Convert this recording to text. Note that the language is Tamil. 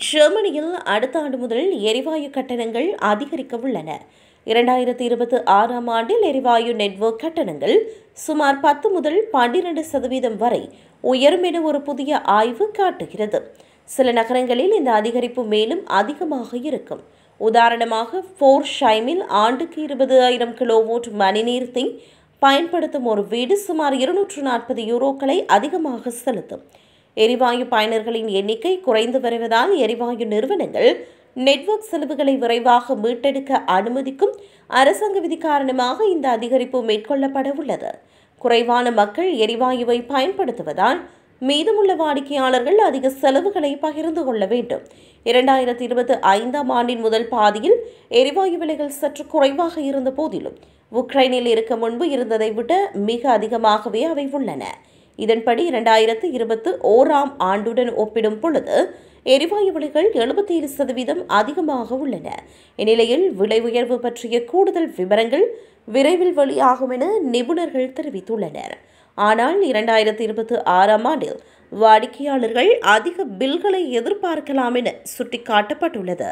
ஜெர்மனியில் அடுத்த ஆண்டு முதல் எரிவாயு கட்டணங்கள் அதிகரிக்க உள்ளன. 2026ஆம் ஆண்டில் எரிவாயு நெட்வொர்க் கட்டணங்கள் சுமார் 10 முதல் 12% வரை உயரும் என ஒரு புதிய ஆய்வு காட்டுகிறது. சில நகரங்களில் இந்த அதிகரிப்பு மேலும் அதிகமாக இருக்கும். உதாரணமாக, ஃபோர்ஷைமில் ஆண்டுக்கு 20,000 கிலோவாட் மணிநேரத்தை பயன்படுத்தும் ஒரு வீடு சுமார் 240 யூரோக்களை அதிகமாக செலுத்தும். எரிவாயு பயனர்களின் எண்ணிக்கை குறைந்து வருவதால் எரிவாயு நிறுவனங்கள் நெட்வொர்க் செலவுகளை விரைவாக மீட்டெடுக்க அனுமதிக்கும் அரசாங்க விதி காரணமாக இந்த அதிகரிப்பு மேற்கொள்ளப்பட உள்ளது. குறைவான மக்கள் எரிவாயுவை பயன்படுத்துவதால் மீதமுள்ள வாடிக்கையாளர்கள் அதிக செலவுகளை பகிர்ந்து கொள்ள வேண்டும். 2025ஆம் ஆண்டின் முதல் பாதியில் எரிவாயு விலைகள் சற்று குறைவாக இருந்த போதிலும் உக்ரைனில் இருக்க முன்பு இருந்ததை விட மிக அதிகமாகவே அவை உள்ளன. இதன்படி 2021ஆம் ஆண்டுடன் ஒப்பிடும் பொழுது எரிவாயு விலைகள் 77% அதிகமாக உள்ளன. இந்நிலையில் விலை உயர்வு பற்றிய கூடுதல் விவரங்கள் விரைவில் வெளியாகும் என நிபுணர்கள் தெரிவித்துள்ளனர். ஆனால் 2026ஆம் ஆண்டில் வாடிக்கையாளர்கள் அதிக பில்களை எதிர்பார்க்கலாம் என சுட்டிக்காட்டப்பட்டுள்ளது.